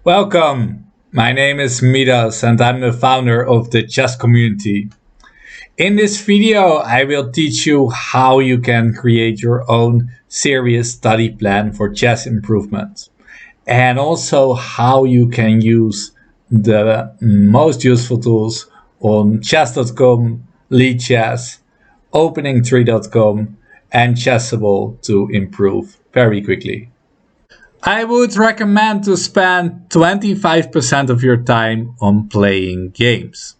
Welcome! My name is Midas and I'm the founder of the chess community. In this video, I will teach you how you can create your own serious study plan for chess improvement, and also how you can use the most useful tools on chess.com, Lichess, opening3.com, and Chessable to improve very quickly. I would recommend to spend 25% of your time on playing games.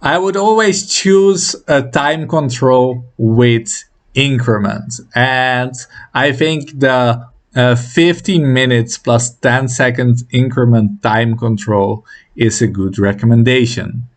I would always choose a time control with increment, and I think the 15 minutes plus 10 seconds increment time control is a good recommendation.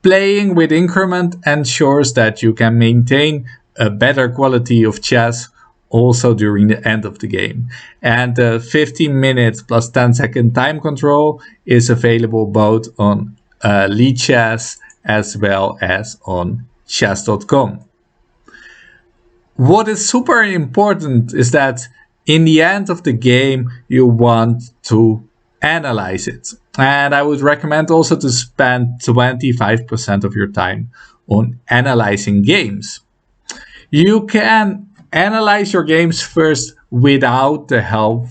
Playing with increment ensures that you can maintain a better quality of chess also during the end of the game. And the 15 minutes plus 10-second time control is available both on Lichess as well as on chess.com. What is super important is that in the end of the game, you want to analyze it. And I would recommend also to spend 25% of your time on analyzing games. You can analyze your games first without the help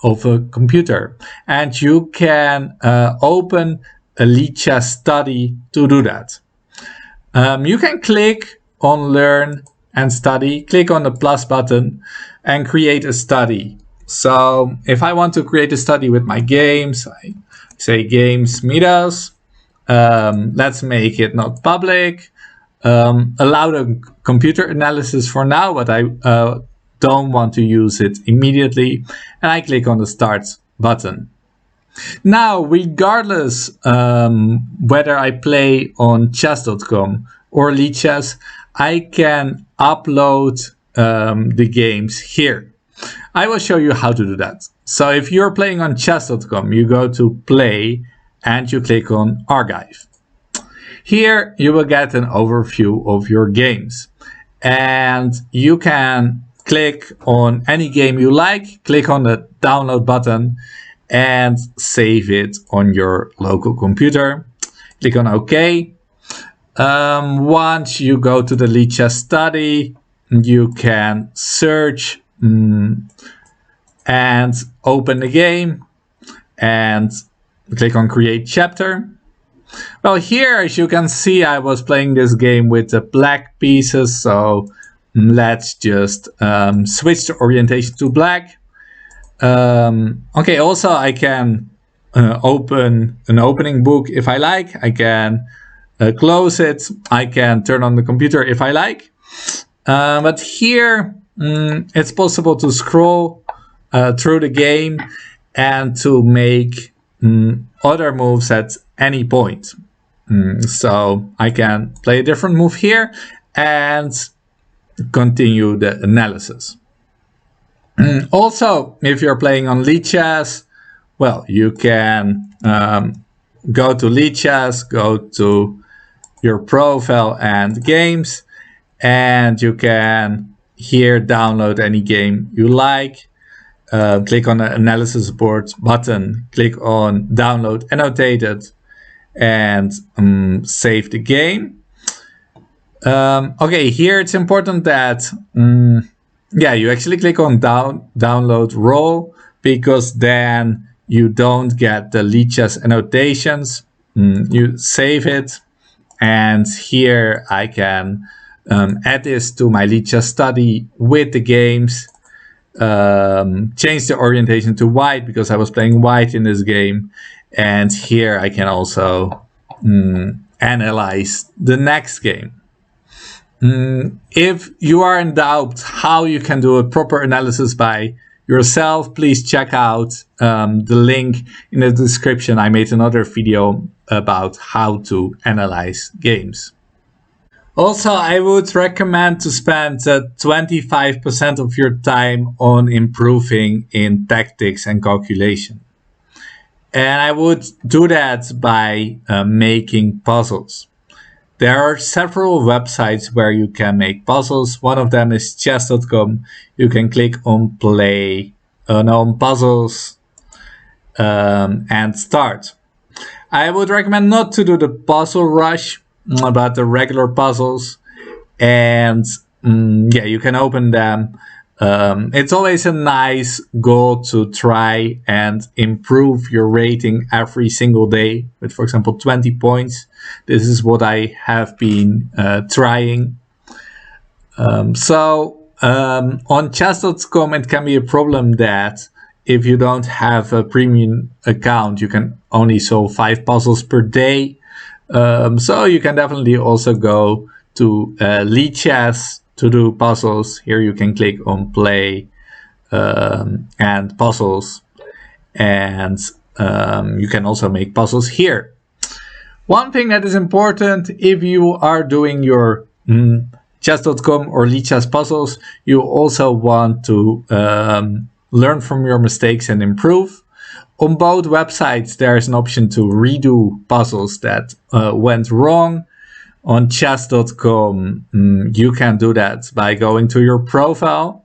of a computer. And you can open a Lichess study to do that. You can click on Learn and Study, click on the plus button and create a study. So if I want to create a study with my games, I say Games Midas. Let's make it not public. Allow the computer analysis for now, but I don't want to use it immediately. And I click on the Start button. Now, regardless whether I play on chess.com or Lichess, I can upload the games here. I will show you how to do that. So if you're playing on chess.com, you go to Play and you click on Archive. Here you will get an overview of your games. And you can click on any game you like, click on the download button and save it on your local computer. Click on OK. Once you go to the Lichess study, you can search and open the game and click on Create Chapter. Well, here, as you can see, I was playing this game with the black pieces, so let's just switch the orientation to black. Okay, also I can open an opening book if I like. I can close it. I can turn on the computer if I like. But here, it's possible to scroll through the game and to make other moves at any point. So I can play a different move here and continue the analysis. Also, if you're playing on Lichess, well, you can go to Lichess, go to your profile and games, and you can here download any game you like. Click on the analysis board button, click on download annotated, and save the game. Okay, here it's important that you actually click on download raw, because then you don't get the Lichess annotations. You save it, and here I can add this to my Lichess study with the games. Change the orientation to white because I was playing white in this game, and here I can also analyze the next game. If you are in doubt how you can do a proper analysis by yourself, please check out the link in the description. I made another video about how to analyze games. Also, I would recommend to spend 25% of your time on improving in tactics and calculation. And I would do that by making puzzles. There are several websites where you can make puzzles. One of them is chess.com. You can click on play, on puzzles, and start. I would recommend not to do the puzzle rush, but the regular puzzles. And yeah, you can open them. It's always a nice goal to try and improve your rating every single day with, for example, 20 points. This is what I have been trying. On chess.com, it can be a problem that if you don't have a premium account, you can only solve 5 puzzles per day. So you can definitely also go to Lichess to do puzzles. Here you can click on play and puzzles, and you can also make puzzles here. One thing that is important, if you are doing your chess.com or Lichess puzzles, you also want to learn from your mistakes and improve. On both websites, there is an option to redo puzzles that went wrong. On chess.com, you can do that by going to your profile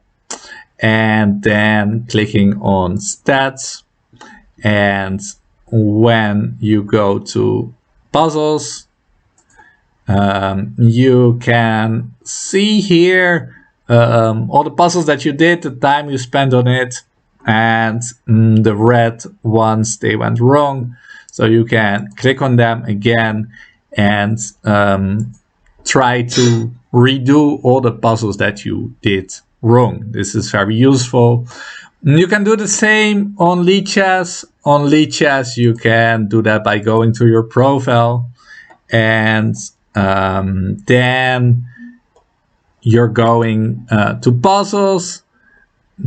and then clicking on stats. And when you go to puzzles, you can see here all the puzzles that you did, the time you spent on it, and the red ones, they went wrong. So you can click on them again and try to redo all the puzzles that you did wrong. This is very useful. You can do the same on Lichess. On Lichess, you can do that by going to your profile, and then you're going to puzzles.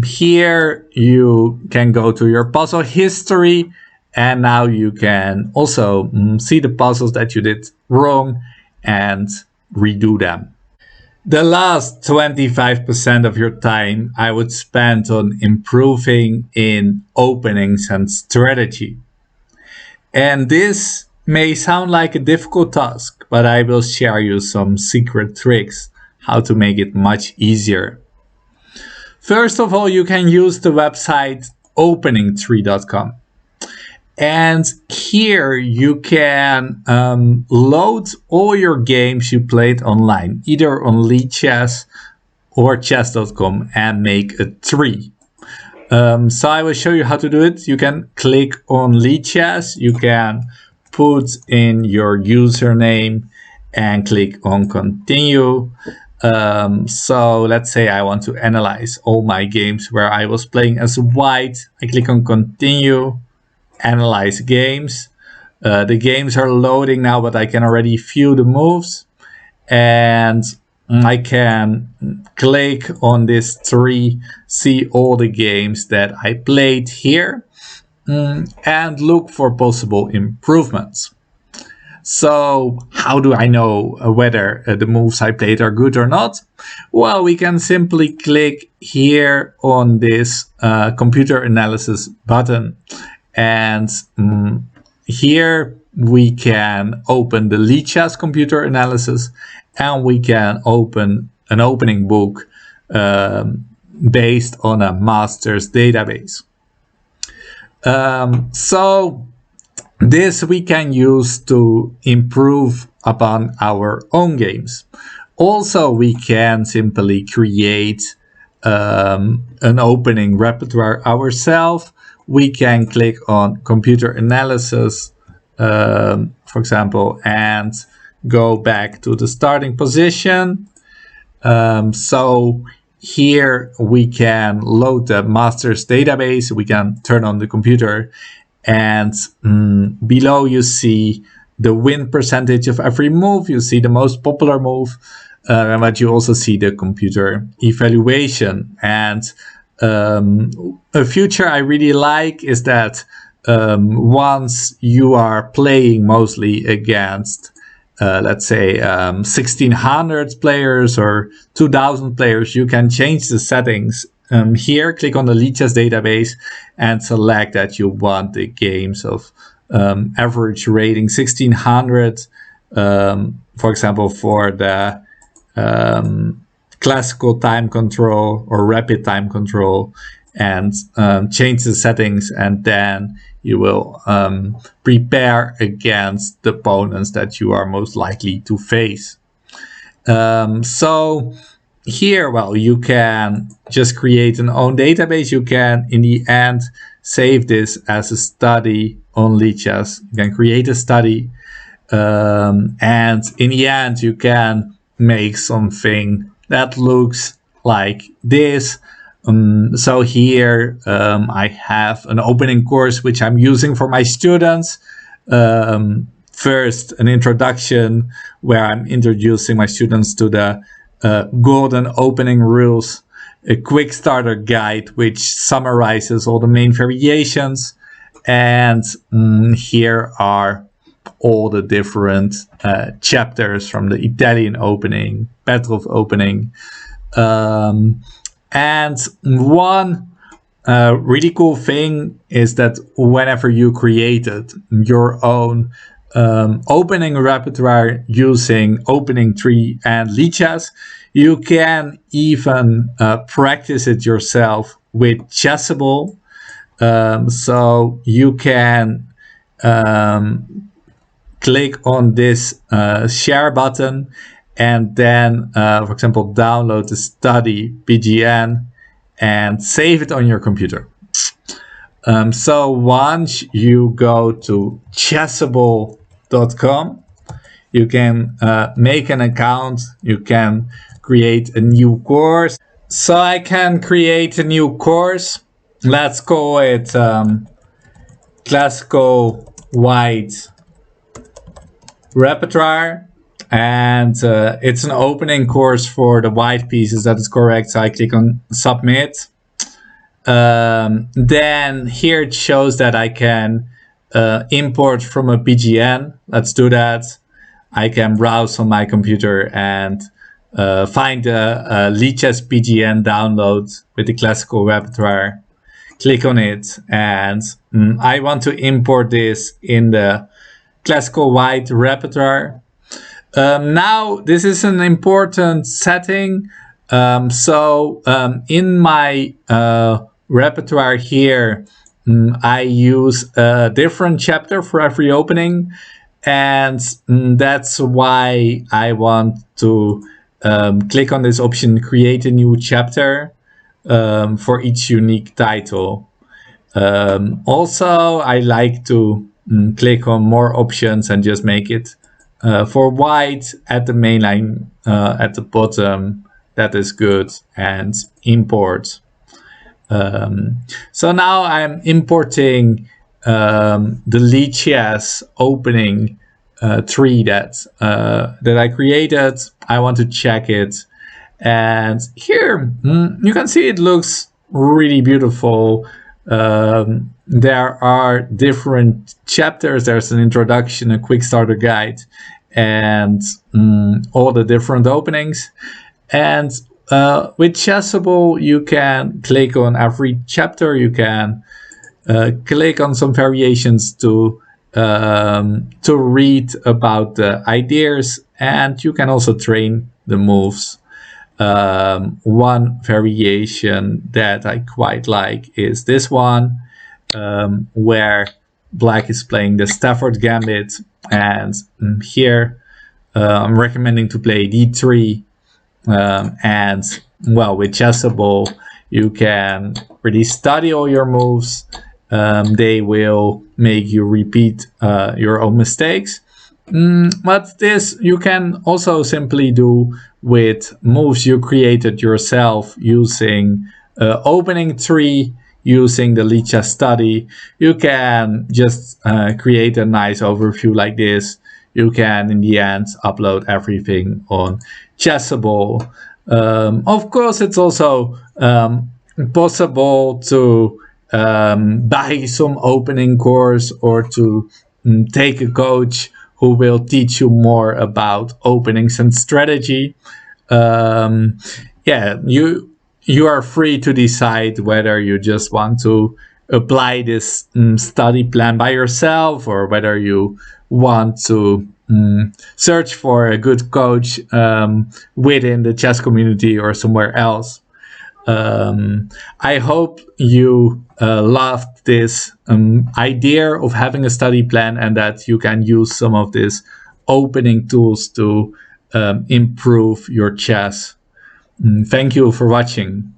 Here you can go to your puzzle history, and now you can also see the puzzles that you did wrong and redo them. The last 25% of your time I would spend on improving in openings and strategy. And this may sound like a difficult task, but I will share you some secret tricks how to make it much easier. First of all, you can use the website openingtree.com. And here you can load all your games you played online, either on Lichess or chess.com, and make a tree. So I will show you how to do it. You can click on Lichess. You can put in your username and click on continue. So let's say I want to analyze all my games where I was playing as white. I click on continue, analyze games. The games are loading now, but I can already view the moves, and I can click on this tree, see all the games that I played here, and look for possible improvements. So how do I know whether the moves I played are good or not? Well, we can simply click here on this computer analysis button, and here we can open the Lichess computer analysis, and we can open an opening book based on a master's database. So this we can use to improve upon our own games. Also, we can simply create an opening repertoire ourselves. We can click on computer analysis, for example, and go back to the starting position. So here we can load the master's database. We can turn on the computer, and below you see the win percentage of every move. You see the most popular move, but you also see the computer evaluation. And a feature I really like is that once you are playing mostly against, let's say, 1,600 players or 2,000 players, you can change the settings. Here, click on the Lichess database and select that you want the games of average rating 1,600, for example, for the classical time control or rapid time control, and change the settings. And then you will prepare against the opponents that you are most likely to face. So here, well, you can just create an own database. You can, in the end, save this as a study on Lichess. You can create a study, and in the end, you can make something that looks like this. So here I have an opening course which I'm using for my students. First, an introduction where I'm introducing my students to the golden opening rules, a quick starter guide which summarizes all the main variations, and here are all the different chapters from the Italian opening, Petrov opening, and one really cool thing is that whenever you created your own opening repertoire using opening tree and Lichess, you can even practice it yourself with Chessable. So you can click on this share button and then, for example, download the study BGN and save it on your computer. So once you go to chessable.com, you can make an account, you can create a new course. So I can create a new course. Let's call it Classical White Repertoire. And it's an opening course for the white pieces. That is correct. So I click on submit. Then here it shows that I can import from a BGN. Let's do that. I can browse on my computer and find the Lichess BGN download with the classical repertoire. Click on it, and I want to import this in the classical white repertoire. Now, this is an important setting. In my repertoire here, I use a different chapter for every opening, and that's why I want to click on this option, create a new chapter for each unique title. Also, I like to click on more options and just make it for white at the main line at the bottom. That is good, and import. So now I'm importing the Lichess opening tree that I created. I want to check it, and here you can see it looks really beautiful. There are different chapters. There's an introduction, a quick starter guide, and all the different openings. And with Chessable, you can click on every chapter. You can click on some variations to read about the ideas, and you can also train the moves. One variation that I quite like is this one, where Black is playing the Stafford Gambit, and here I'm recommending to play d3. And well, with Chessable, you can really study all your moves. They will make you repeat your own mistakes. But this you can also simply do with moves you created yourself using opening tree, using the Lichess study. You can just create a nice overview like this. You can, in the end, upload everything on Chessable. Of course, it's also possible to buy some opening course or to take a coach who will teach you more about openings and strategy. You are free to decide whether you just want to apply this study plan by yourself, or whether you want to search for a good coach within the chess community or somewhere else. I hope you loved this idea of having a study plan, and that you can use some of these opening tools to improve your chess. Thank you for watching.